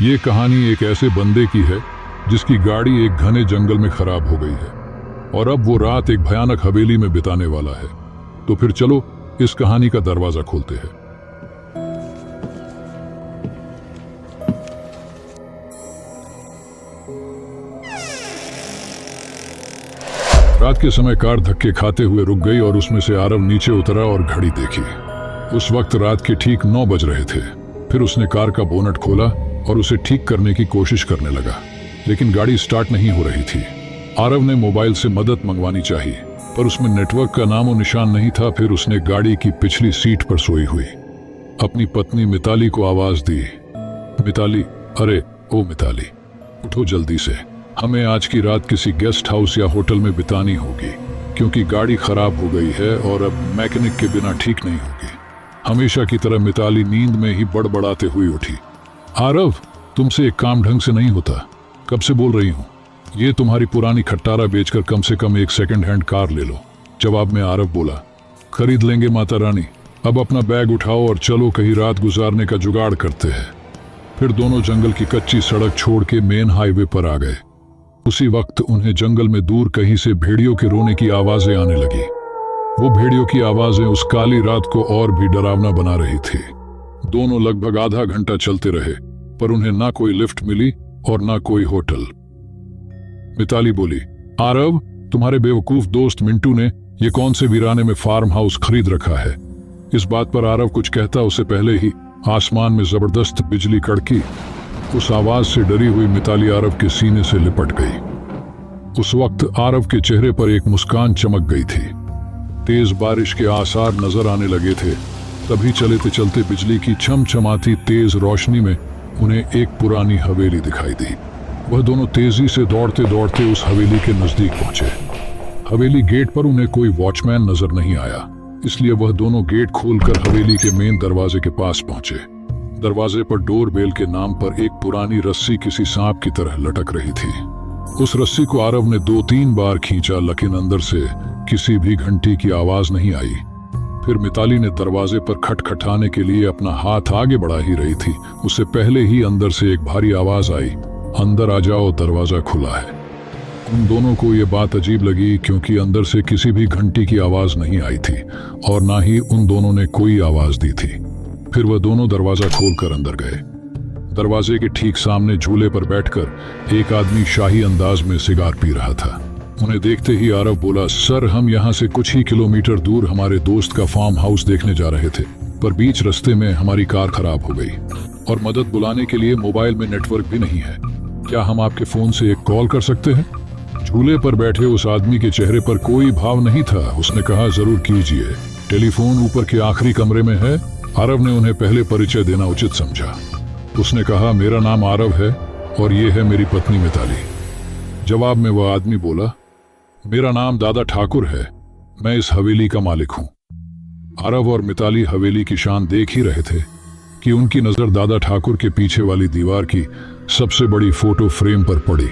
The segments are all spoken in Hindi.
ये कहानी एक ऐसे बंदे की है जिसकी गाड़ी एक घने जंगल में खराब हो गई है और अब वो रात एक भयानक हवेली में बिताने वाला है। तो फिर चलो इस कहानी का दरवाजा खोलते हैं। रात के समय कार धक्के खाते हुए रुक गई और उसमें से आरव नीचे उतरा और घड़ी देखी। उस वक्त रात के ठीक 9 बज रहे थे। फिर उसने कार का बोनट खोला और उसे ठीक करने की कोशिश करने लगा, लेकिन गाड़ी स्टार्ट नहीं हो रही थी। आरव ने मोबाइल से मदद मंगवानी चाहिए, पर उसमें नेटवर्क का नामो निशान नहीं था। फिर उसने गाड़ी की पिछली सीट पर सोई हुई अपनी पत्नी मिताली को आवाज दी। मिताली, अरे ओ मिताली, उठो जल्दी से, हमें आज की रात किसी गेस्ट हाउस या होटल में बितानी होगी, क्योंकि गाड़ी खराब हो गई है और अब मैकेनिक के बिना ठीक नहीं होगी। हमेशा की तरह मिताली नींद में ही बड़बड़ाते हुए उठी। आरव, तुमसे एक काम ढंग से नहीं होता, कब से बोल रही हूँ। ये तुम्हारी पुरानी खट्टारा बेचकर कम से कम एक सेकंड हैंड कार ले लो। जवाब में आरव बोला, खरीद लेंगे माता रानी, अब अपना बैग उठाओ और चलो कहीं रात गुजारने का जुगाड़ करते हैं। फिर दोनों जंगल की कच्ची सड़क छोड़ के मेन हाईवे पर आ गए। उसी वक्त उन्हें जंगल में दूर कहीं से भेड़ियों के रोने की आवाजें आने लगी। वो भेड़ियों की आवाजें उस काली रात को और भी डरावना बना रही थी। दोनों लगभग आधा घंटा चलते रहे, पर उन्हें ना कोई लिफ्ट मिली और ना कोई होटल। मिताली बोली, आरव, तुम्हारे बेवकूफ दोस्त मिंटू ने ये कौन से वीराने में फार्म हाउस खरीद रखा है। इस बात पर आरव कुछ कहता उससे पहले ही आसमान में जबरदस्त बिजली कड़की। उस आवाज से डरी हुई मिताली आरव के सीने से लिपट गई। उस वक्त आरव के चेहरे पर एक मुस्कान चमक गई थी। तेज बारिश के आसार नजर आने लगे थे। तभी चलते चलते बिजली की छमछमाती तेज रोशनी में उन्हें एक पुरानी हवेली दिखाई दी। वह दोनों तेजी से दौड़ते दौड़ते उस हवेली के नजदीक पहुंचे। हवेली गेट पर उन्हें कोई वॉचमैन नजर नहीं आया, इसलिए वह दोनों गेट खोलकर हवेली के मेन दरवाजे के पास पहुंचे। दरवाजे पर डोर बेल के नाम पर एक पुरानी रस्सी किसी सांप की तरह लटक रही थी। उस रस्सी को आरव ने 2-3 बार खींचा, लेकिन अंदर से किसी भी घंटी की आवाज नहीं आई। फिर मिताली ने दरवाजे पर खटखटाने के लिए अपना हाथ आगे बढ़ा ही रही थी, उससे पहले ही अंदर से एक भारी आवाज आई, अंदर आ जाओ, दरवाजा खुला है। उन दोनों को ये बात अजीब लगी, क्योंकि अंदर से किसी भी घंटी की आवाज नहीं आई थी और ना ही उन दोनों ने कोई आवाज दी थी। फिर वह दोनों दरवाजा खोलकर अंदर गए। दरवाजे के ठीक सामने झूले पर बैठकर एक आदमी शाही अंदाज में सिगार पी रहा था। उन्हें देखते ही आरव बोला, सर, हम यहाँ से कुछ ही किलोमीटर दूर हमारे दोस्त का फार्म हाउस देखने जा रहे थे, पर बीच रास्ते में हमारी कार खराब हो गई और मदद बुलाने के लिए मोबाइल में नेटवर्क भी नहीं है। क्या हम आपके फोन से एक कॉल कर सकते हैं। झूले पर बैठे उस आदमी के चेहरे पर कोई भाव नहीं था। उसने कहा, जरूर कीजिए, टेलीफोन ऊपर के आखिरी कमरे में है। आरव ने उन्हें पहले परिचय देना उचित समझा। उसने कहा, मेरा नाम आरव है और ये है मेरी पत्नी मिताली। जवाब में वह आदमी बोला, मेरा नाम दादा ठाकुर है, मैं इस हवेली का मालिक हूं। आरव और मिताली हवेली की शान देख ही रहे थे कि उनकी नजर दादा ठाकुर के पीछे वाली दीवार की सबसे बड़ी फोटो फ्रेम पर पड़ी,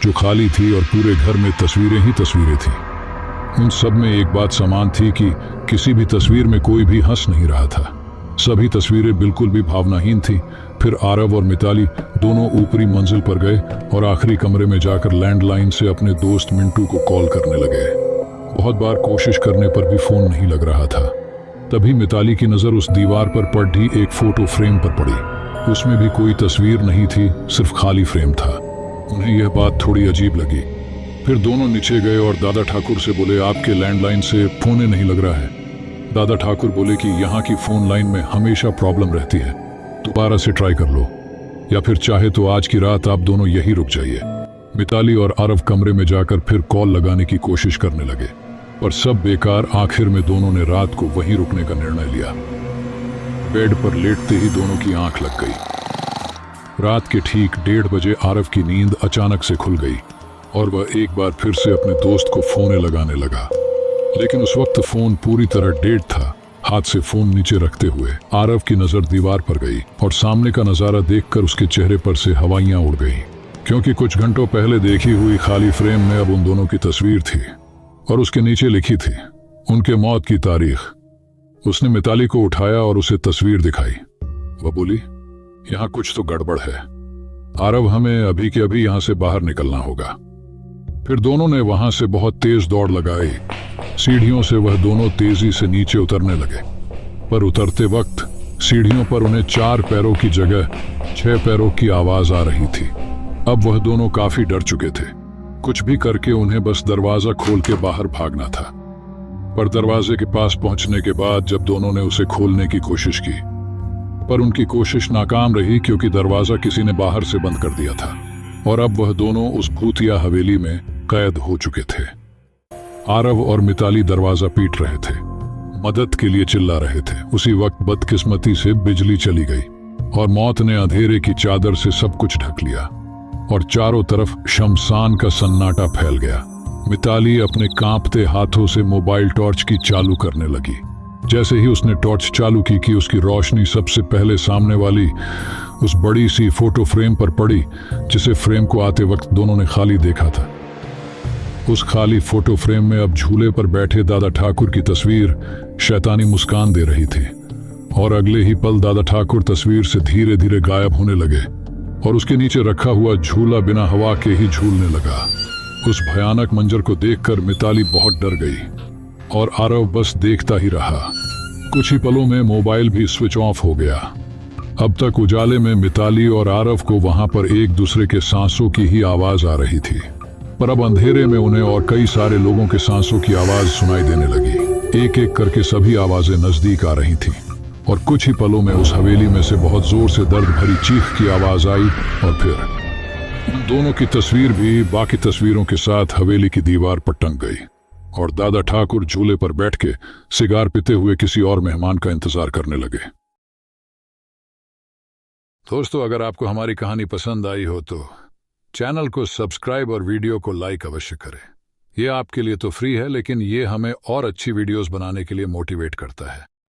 जो खाली थी और पूरे घर में तस्वीरें ही तस्वीरें थी। उन सब में एक बात समान थी कि किसी भी तस्वीर में कोई भी हंस नहीं रहा था। सभी तस्वीरें बिल्कुल भी भावनाहीन थी। फिर आरव और मिताली दोनों ऊपरी मंजिल पर गए और आखिरी कमरे में जाकर लैंडलाइन से अपने दोस्त मिंटू को कॉल करने लगे। बहुत बार कोशिश करने पर भी फोन नहीं लग रहा था। तभी मिताली की नजर उस दीवार पर पड़ी एक फोटो फ्रेम पर पड़ी। उसमें भी कोई तस्वीर नहीं थी, सिर्फ खाली फ्रेम था। उन्हें यह बात थोड़ी अजीब लगी। फिर दोनों नीचे गए और दादा ठाकुर से बोले, आपके लैंडलाइन से फोन नहीं लग रहा है। दादा ठाकुर बोले कि यहाँ की फोन लाइन में हमेशा प्रॉब्लम रहती है, दोबारा से ट्राई कर लो, या फिर चाहे तो आज की रात आप दोनों यहीं रुक जाइए। मिताली और आरव कमरे में जाकर फिर कॉल लगाने की कोशिश करने लगे, पर सब बेकार। आखिर में दोनों ने रात को वहीं रुकने का निर्णय लिया। बेड पर लेटते ही दोनों की आंख लग गई। रात के ठीक 1:30 बजे आरव की नींद अचानक से खुल गई और वह एक बार फिर से अपने दोस्त को फोन लगाने लगा, लेकिन उस वक्त फोन पूरी तरह डेड था। हाथ से फोन नीचे रखते हुए आरव की नजर दीवार पर गई और सामने का नजारा देखकर उसके चेहरे पर से हवाइयां उड़ गईं, क्योंकि कुछ घंटों पहले देखी हुई खाली फ्रेम में अब उन दोनों की तस्वीर थी और उसके नीचे लिखी थी उनके मौत की तारीख। उसने मिताली को उठाया और उसे तस्वीर दिखाई। वह बोली, यहाँ कुछ तो गड़बड़ है। आरव, हमें अभी के अभी यहां से बाहर निकलना होगा। फिर दोनों ने वहां से बहुत तेज दौड़ लगाई। सीढ़ियों से वह दोनों तेजी से नीचे उतरने लगे, पर उतरते वक्त सीढ़ियों पर उन्हें 4 पैरों की जगह 6 पैरों की आवाज आ रही थी। अब वह दोनों काफी डर चुके थे। कुछ भी करके उन्हें बस दरवाजा खोल के बाहर भागना था। पर दरवाजे के पास पहुंचने के बाद जब दोनों ने उसे खोलने की कोशिश की, पर उनकी कोशिश नाकाम रही, क्योंकि दरवाजा किसी ने बाहर से बंद कर दिया था और अब वह दोनों उस भूतिया हवेली में कैद हो चुके थे। आरव और मिताली दरवाजा पीट रहे थे, मदद के लिए चिल्ला रहे थे। उसी वक्त बदकिस्मती से बिजली चली गई और मौत ने अंधेरे की चादर से सब कुछ ढक लिया और चारों तरफ शमशान का सन्नाटा फैल गया। मिताली अपने कांपते हाथों से मोबाइल टॉर्च की चालू करने लगी। जैसे ही उसने टॉर्च चालू की कि उसकी रोशनी सबसे पहले सामने वाली उस बड़ी सी फोटो फ्रेम पर पड़ी, जिसे फ्रेम को आते वक्त दोनों ने खाली देखा था। उस खाली फोटो फ्रेम में अब झूले पर बैठे दादा ठाकुर की तस्वीर शैतानी मुस्कान दे रही थी और अगले ही पल दादा ठाकुर तस्वीर से धीरे धीरे गायब होने लगे और उसके नीचे रखा हुआ झूला बिना हवा के ही झूलने लगा। उस भयानक मंजर को देखकर मिताली बहुत डर गई और आरव बस देखता ही रहा। कुछ ही पलों में मोबाइल भी स्विच ऑफ हो गया। अब तक उजाले में मिताली और आरव को वहां पर एक दूसरे के सांसों की ही आवाज आ रही थी, पर अब अंधेरे में उन्हें और कई सारे लोगों के सांसों की आवाज सुनाई देने लगी। एक एक करके सभी आवाजें नजदीक आ रही थीं और कुछ ही पलों में उस हवेली में से बहुत जोर से दर्द भरी चीख की आवाज आई और फिर उन दोनों की तस्वीर भी बाकी तस्वीरों के साथ हवेली की दीवार पर टंग गई और दादा ठाकुर झूले पर बैठ के सिगार पीते हुए किसी और मेहमान का इंतजार करने लगे। दोस्तों, अगर आपको हमारी कहानी पसंद आई हो तो चैनल को सब्सक्राइब और वीडियो को लाइक अवश्य करें। ये आपके लिए तो फ्री है, लेकिन ये हमें और अच्छी वीडियोस बनाने के लिए मोटिवेट करता है।